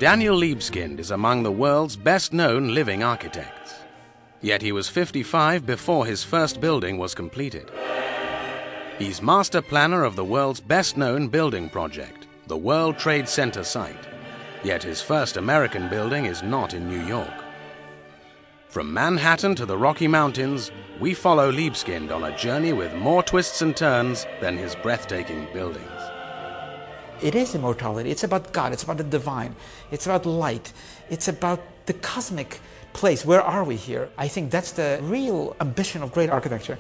Daniel Libeskind is among the world's best-known living architects. Yet he was 55 before his first building was completed. He's master planner of the world's best-known building project, the World Trade Center site. Yet his first American building is not in New York. From Manhattan to the Rocky Mountains, we follow Libeskind on a journey with more twists and turns than his breathtaking buildings. It is immortality. It's about God. It's about the divine. It's about light. It's about the cosmic place. Where are we here? I think that's the real ambition of great architecture.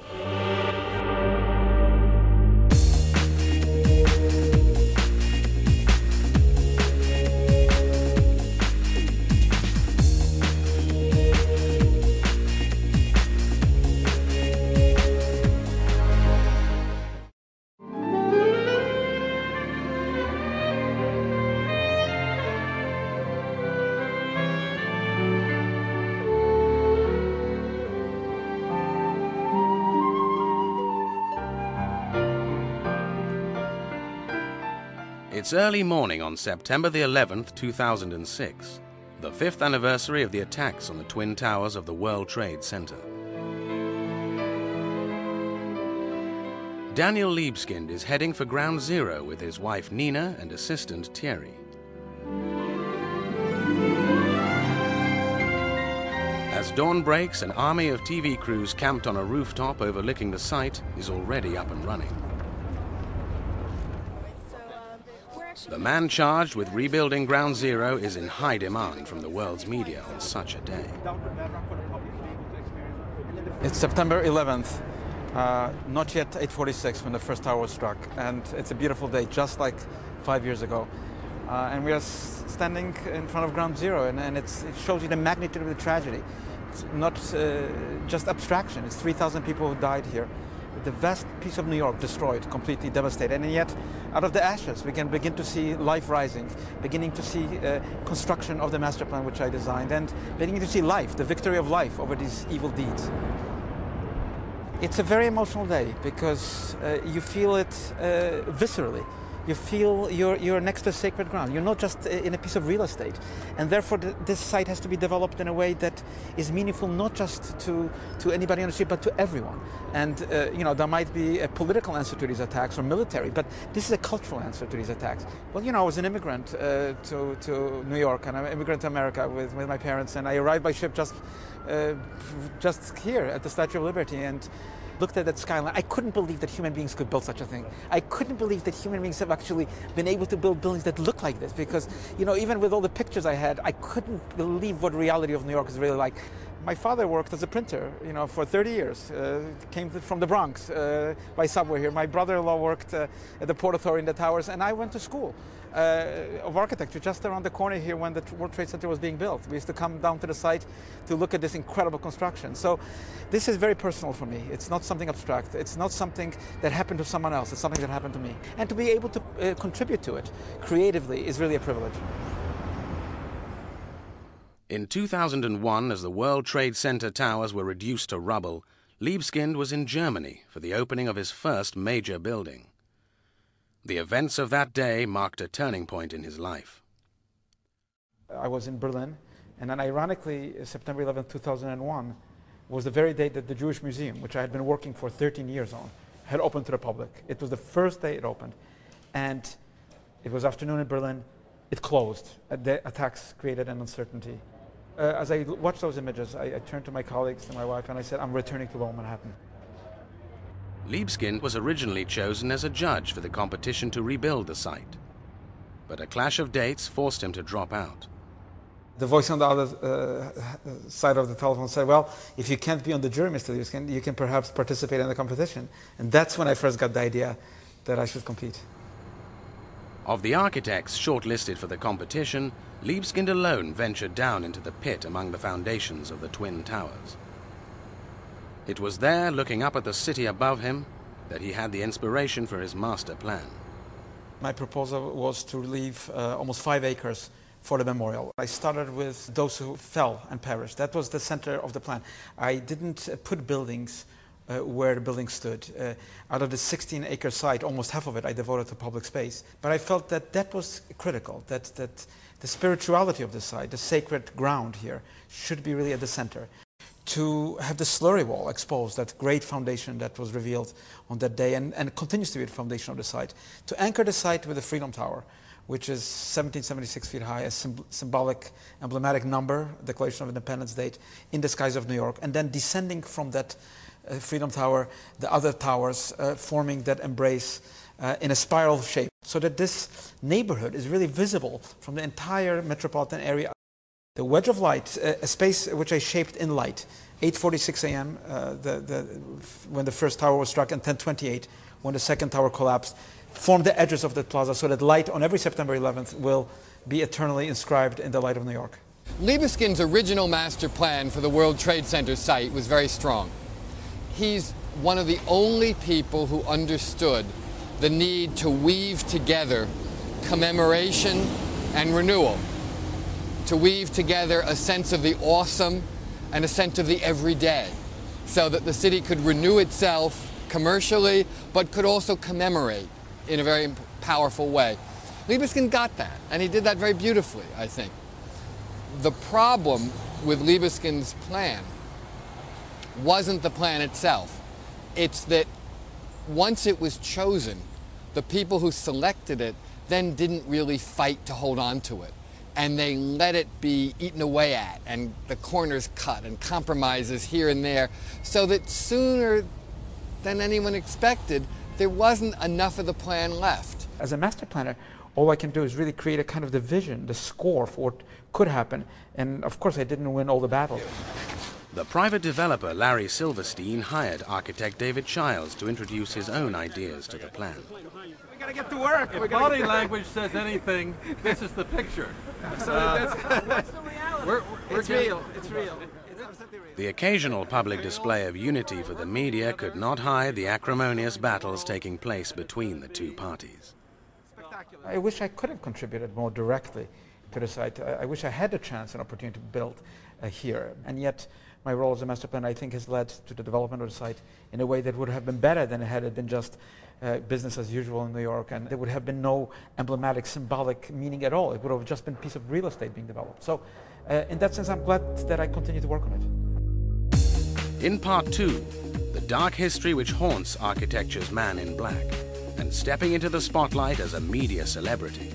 It's early morning on September the 11th, 2006, the 5th anniversary of the attacks on the Twin Towers of the World Trade Center. Daniel Libeskind is heading for Ground Zero with his wife Nina and assistant Thierry. As dawn breaks, an army of TV crews camped on a rooftop overlooking the site is already up and running. The man charged with rebuilding Ground Zero is in high demand from the world's media on such a day. It's September 11th, not yet 8:46 when the first tower was struck, and it's a beautiful day, just like 5 years ago. And we are standing in front of Ground Zero, and it shows you the magnitude of the tragedy. It's not just abstraction. It's 3,000 people who died here. The vast piece of New York destroyed, completely devastated, and yet out of the ashes we can begin to see life rising, beginning to see construction of the master plan which I designed, and beginning to see life, the victory of life over these evil deeds. It's a very emotional day because you feel it viscerally. You feel you're next to sacred ground. You're not just in a piece of real estate. And therefore this site has to be developed in a way that is meaningful not just to anybody on the street, but to everyone. And there might be a political answer to these attacks or military, but this is a cultural answer to these attacks. Well, I was an immigrant to New York, and I'm an immigrant to America with my parents, and I arrived by ship just here at the Statue of Liberty, and looked at that skyline. I couldn't believe that human beings could build such a thing. I couldn't believe that human beings have actually been able to build buildings that look like this, because, even with all the pictures I had, I couldn't believe what reality of New York is really like. My father worked as a printer, for 30 years. Came from the Bronx by subway here. My brother-in-law worked at the Port Authority in the towers, and I went to school of architecture just around the corner here when the World Trade Center was being built. We used to come down to the site to look at this incredible construction. So this is very personal for me. It's not something abstract. It's not something that happened to someone else. It's something that happened to me. And to be able to contribute to it creatively is really a privilege. In 2001, as the World Trade Center towers were reduced to rubble, Libeskind was in Germany for the opening of his first major building. The events of that day marked a turning point in his life. I was in Berlin, and then ironically, September 11, 2001, was the very day that the Jewish Museum, which I had been working for 13 years on, had opened to the public. It was the first day it opened, and it was afternoon in Berlin. It closed. The attacks created an uncertainty. As I watched those images, I turned to my colleagues, to my wife, and I said, I'm returning to Lower Manhattan. Libeskind was originally chosen as a judge for the competition to rebuild the site, but a clash of dates forced him to drop out. The voice on the other side of the telephone said, well, if you can't be on the jury, Mr. Libeskind, you can perhaps participate in the competition. And that's when I first got the idea that I should compete. Of the architects shortlisted for the competition, Libeskind alone ventured down into the pit among the foundations of the Twin Towers. It was there, looking up at the city above him, that he had the inspiration for his master plan. My proposal was to leave almost 5 acres for the memorial. I started with those who fell and perished. That was the center of the plan. I didn't put buildings where the building stood. Out of the 16-acre site, almost half of it I devoted to public space. But I felt that that was critical, that the spirituality of the site, the sacred ground here, should be really at the center. To have the slurry wall exposed, that great foundation that was revealed on that day and continues to be the foundation of the site. To anchor the site with the Freedom Tower, which is 1776 feet high, a symbolic, emblematic number, Declaration of Independence date, in the skies of New York, and then descending from that Freedom Tower, the other towers forming that embrace in a spiral shape, so that this neighborhood is really visible from the entire metropolitan area. The wedge of light, a space which I shaped in light, 8:46 a.m. When the first tower was struck, and 10:28 when the second tower collapsed, formed the edges of the plaza so that light on every September 11th will be eternally inscribed in the light of New York. Libeskind's original master plan for the World Trade Center site was very strong. He's one of the only people who understood the need to weave together commemoration and renewal, to weave together a sense of the awesome and a sense of the everyday, so that the city could renew itself commercially, but could also commemorate in a very powerful way. Libeskind got that, and he did that very beautifully, I think. The problem with Libeskind's plan wasn't the plan itself. It's that once it was chosen, the people who selected it then didn't really fight to hold on to it. And they let it be eaten away at, and the corners cut, and compromises here and there, so that sooner than anyone expected, there wasn't enough of the plan left. As a master planner, all I can do is really create a kind of the vision, the score for what could happen. And of course, I didn't win all the battles. The private developer Larry Silverstein hired architect David Childs to introduce his own ideas to the plan. We gotta get to work. If body language says anything, this is the picture. What's the reality? It's real. It's real. The occasional public display of unity for the media could not hide the acrimonious battles taking place between the two parties. I wish I could have contributed more directly to the site. I wish I had a chance and opportunity to build here. And yet, my role as a master planner, I think, has led to the development of the site in a way that would have been better than had it been just business as usual in New York, and there would have been no emblematic, symbolic meaning at all. It would have just been a piece of real estate being developed. So, in that sense, I'm glad that I continue to work on it. In part 2, the dark history which haunts architecture's man in black, and stepping into the spotlight as a media celebrity.